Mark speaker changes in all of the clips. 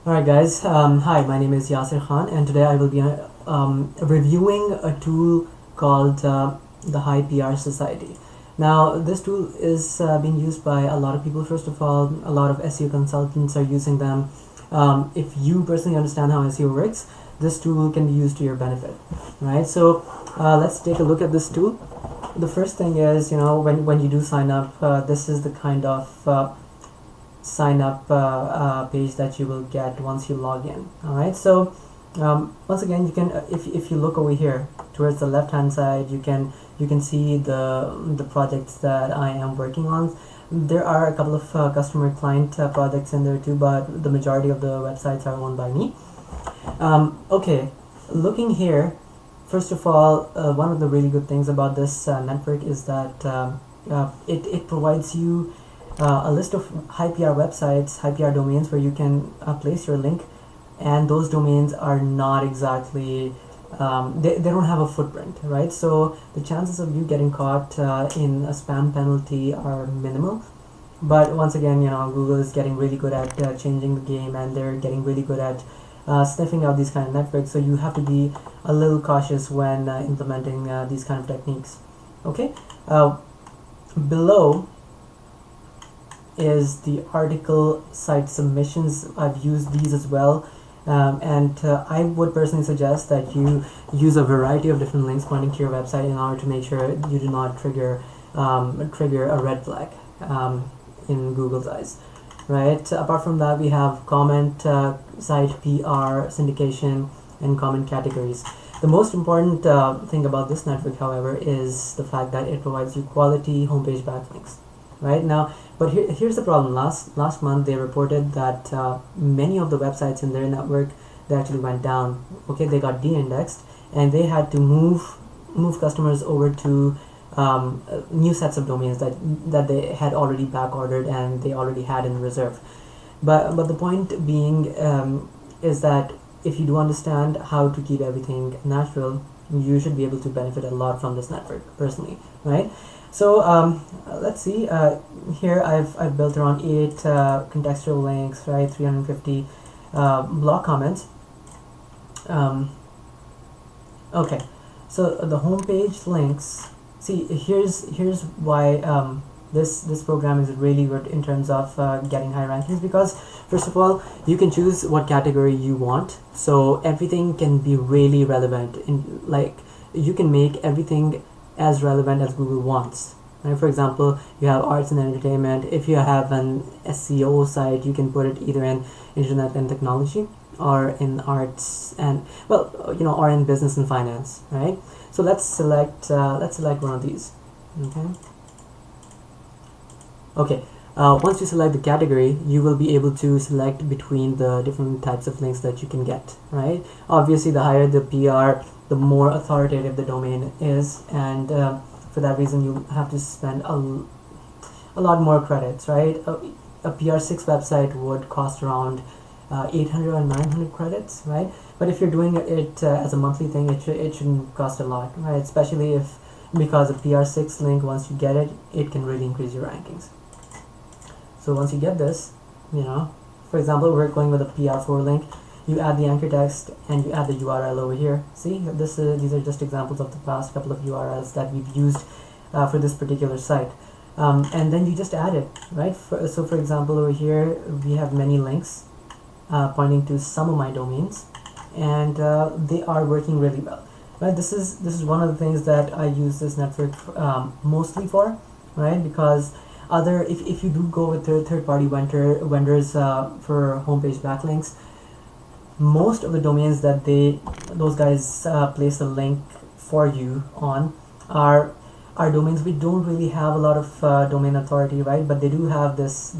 Speaker 1: Alright guys, hi, my name is Yasir Khan and today I will be reviewing a tool called the High PR Society. Now this tool is being used by a lot of people. First of all, a lot of SEO consultants are using them. If you personally understand how SEO works, this tool can be used to your benefit, right? So let's take a look at this tool. The first thing is, when you do sign up, this is the kind of sign up page that you will get once you log in. Alright, so once again, you can if you look over here towards the left hand side, you can see the projects that I am working on. There are a couple of customer client projects in there too, but the majority of the websites are owned by me. Okay, looking here, first of all, one of the really good things about this network is that it provides you a list of high PR websites, high PR domains where you can place your link, and those domains are not exactly they don't have a footprint, right? So the chances of you getting caught in a spam penalty are minimal. But once again, Google is getting really good at changing the game, and they're getting really good at sniffing out these kind of networks, so you have to be a little cautious when implementing these kind of techniques. Okay, below is the article site submissions. I've used these as well, and I would personally suggest that you use a variety of different links pointing to your website in order to make sure you do not trigger a red flag in Google's eyes, right? Apart from that, we have comment, site PR, syndication, and comment categories. The most important thing about this network, however, is the fact that it provides you quality homepage backlinks. Right now, but here's the problem. Last month they reported that many of the websites in their network, they actually went down. Okay, they got de-indexed, and they had to move customers over to new sets of domains that they had already back ordered and they already had in reserve. But the point being is that if you do understand how to keep everything natural, you should be able to benefit a lot from this network personally, right? So let's see, here I've built around 8 contextual links, right? 350 blog comments. Okay, so the homepage links, see, here's why this program is really good in terms of getting high rankings, because first of all, you can choose what category you want, so everything can be really relevant. You can make everything as relevant as Google wants. Right? For example, you have arts and entertainment. If you have an SEO site, you can put it either in internet and technology, or in arts and or in business and finance. Right? So let's select one of these. Okay. Once you select the category, you will be able to select between the different types of links that you can get. Right? Obviously, the higher the PR, the more authoritative the domain is, and for that reason you have to spend a lot more credits, right? A PR6 website would cost around 800 or 900 credits, right? But if you're doing it as a monthly thing, it shouldn't cost a lot, right? Especially because a PR6 link, once you get it, it can really increase your rankings. So once you get this, for example, we're going with a PR4 link. You add the anchor text and you add the URL over here. See, these are just examples of the past couple of URLs that we've used for this particular site. And then you just add it, right? So for example, over here, we have many links pointing to some of my domains, and they are working really well. Right? This is one of the things that I use this network mostly for, right? Because if you do go with third-party vendors for homepage backlinks, most of the domains that those guys place a link for you on are domains we don't really have a lot of domain authority, right? But they do have this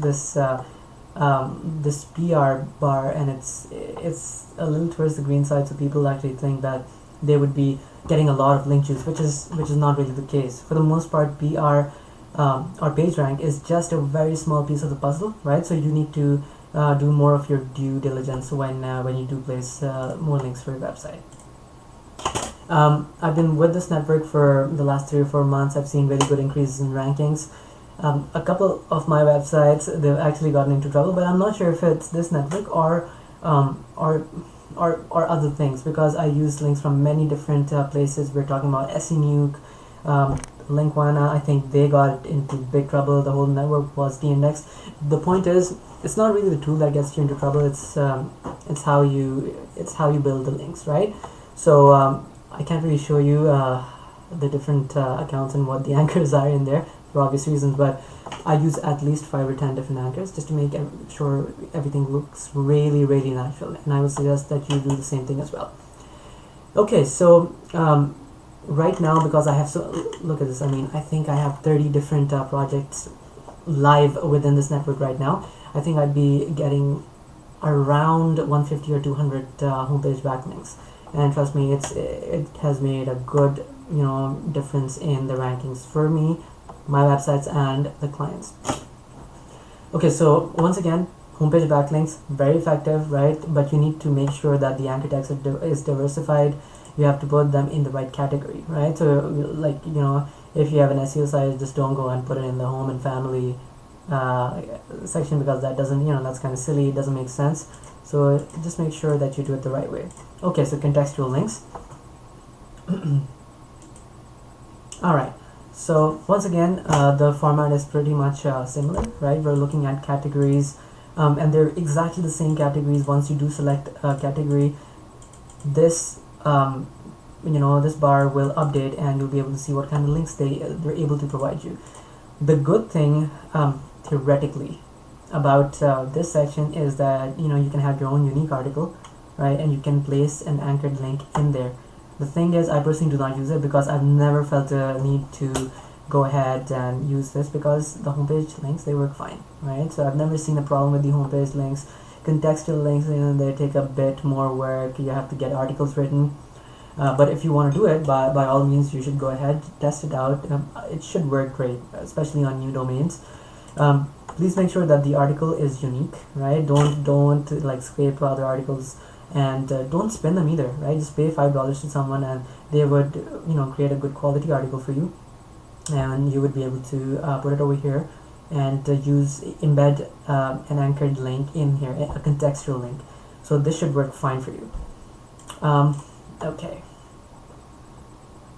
Speaker 1: PR bar, and it's a little towards the green side, so people actually think that they would be getting a lot of link juice, which is not really the case. For the most part, PR or PageRank is just a very small piece of the puzzle, right? So you need to do more of your due diligence when you do place more links for your website. I've been with this network for the last 3 or 4 months. I've seen really good increases in rankings. A couple of my websites, they've actually gotten into trouble, but I'm not sure if it's this network or or other things, because I use links from many different places. We're talking about SENuke, Linkwana. I think they got into big trouble. The whole network was de-indexed. The point is, it's not really the tool that gets you into trouble. It's how you build the links, right? So I can't really show you the different accounts and what the anchors are in there for obvious reasons, but I use at least 5 or 10 different anchors just to make sure everything looks really, really natural, and I would suggest that you do the same thing as well. Okay, so right now, because I have look at this, I mean, I think I have 30 different projects live within this network right now. I think I'd be getting around 150 or 200 homepage backlinks, and trust me, it has made a good difference in the rankings for me, my websites, and the clients. Okay, so once again, homepage backlinks, very effective, right? But you need to make sure that the anchor text is diversified. You have to put them in the right category, right? So like, if you have an SEO site, just don't go and put it in the home and family section, because that doesn't, that's kind of silly. It doesn't make sense. So just make sure that you do it the right way. Okay, so contextual links. All right. So once again, the format is pretty much similar, right? We're looking at categories, and they're exactly the same categories. Once you do select a category, this this bar will update, and you'll be able to see what kind of links they're able to provide you. The good thing, theoretically, about this section is that you can have your own unique article, right? And you can place an anchored link in there. The thing is, I personally do not use it because I've never felt a need to go ahead and use this, because the homepage links, they work fine, right? So I've never seen a problem with the homepage links. Contextual links, they take a bit more work. You have to get articles written. But if you want to do it, by all means, you should go ahead, test it out. It should work great, especially on new domains. Please make sure that the article is unique, right? Don't like scrape other articles, and don't spin them either, right? Just pay $5 to someone, and they would create a good quality article for you, and you would be able to put it over here and embed an anchored link in here, a contextual link. So this should work fine for you. Okay,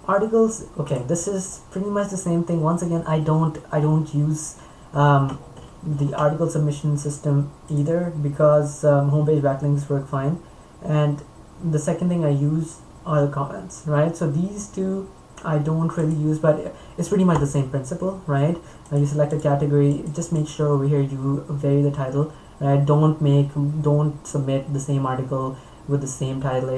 Speaker 1: articles. Okay, this is pretty much the same thing. Once again, I don't use the article submission system either, because homepage backlinks work fine. And the second thing I use are the comments, right? So these two I don't really use, but it's pretty much the same principle, right? You select a category, just make sure over here you vary the title, right? Don't submit the same article with the same title.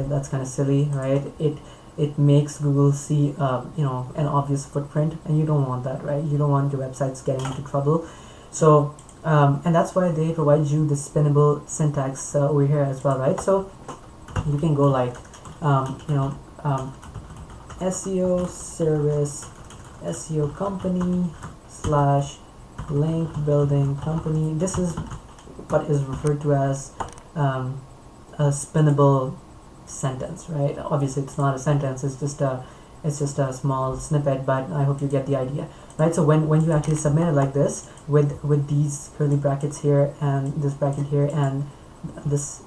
Speaker 1: That's kind of silly, right? It makes Google see an obvious footprint, and you don't want that, right? You don't want your websites getting into trouble. So and that's why they provide you the spinnable syntax over here as well, right? So you can go like SEO service, SEO company / link building company. This is what is referred to as a spinnable sentence, right? Obviously it's not a sentence, it's just a small snippet, but I hope you get the idea, right? So when you actually submit it like this, with these curly brackets here, and this bracket here, and this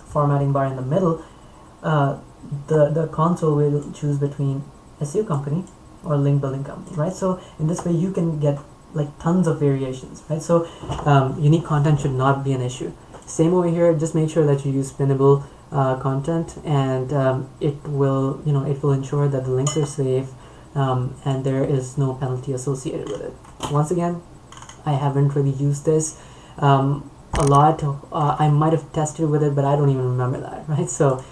Speaker 1: formatting bar in the middle, the console will choose between SEO company or link building company, right? So in this way you can get like tons of variations, right? So unique content should not be an issue. Same over here, just make sure that you use spinnable content, and it will ensure that the links are safe, and there is no penalty associated with it. Once again, I haven't really used this a lot. I might have tested with it, but I don't even remember that, right? So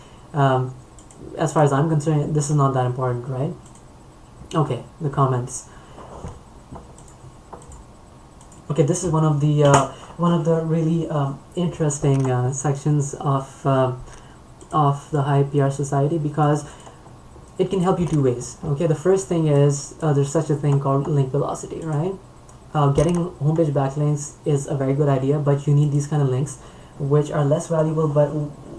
Speaker 1: as far as I'm concerned, this is not that important, right? Okay, the comments. Okay, this is one of the really interesting sections of the High PR Society, because it can help you two ways. Okay, the first thing is there's such a thing called link velocity, right? Getting homepage backlinks is a very good idea, but you need these kind of links which are less valuable, but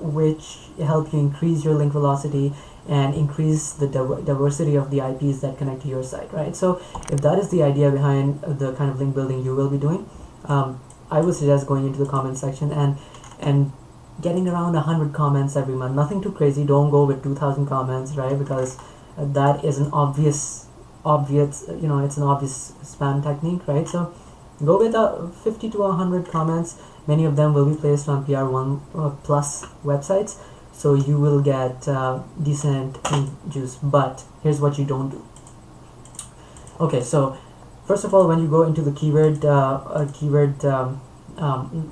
Speaker 1: which help you increase your link velocity and increase the diversity of the IPs that connect to your site, right? So if that is the idea behind the kind of link building you will be doing, I would suggest going into the comment section and and getting around 100 comments every month. Nothing too crazy. Don't go with 2,000 comments, right? Because that is an obvious, it's an obvious spam technique, right? So go with 50 to 100 comments. Many of them will be placed on PR1 plus websites, so you will get decent juice. But here's what you don't do. Okay, so first of all, when you go into the keyword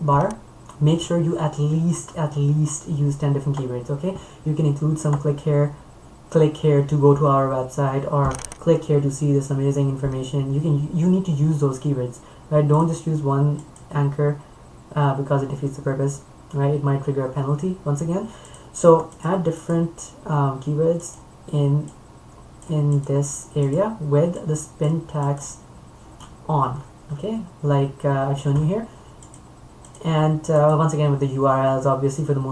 Speaker 1: bar, make sure you at least use 10 different keywords. Okay, you can include some click here to go to our website, or click here to see this amazing information. You need to use those keywords, right? Don't just use one anchor because it defeats the purpose, right? It might trigger a penalty once again. So add different keywords in this area with the spin tags on, okay, like I've shown you here. And once again with the URLs, obviously, for the most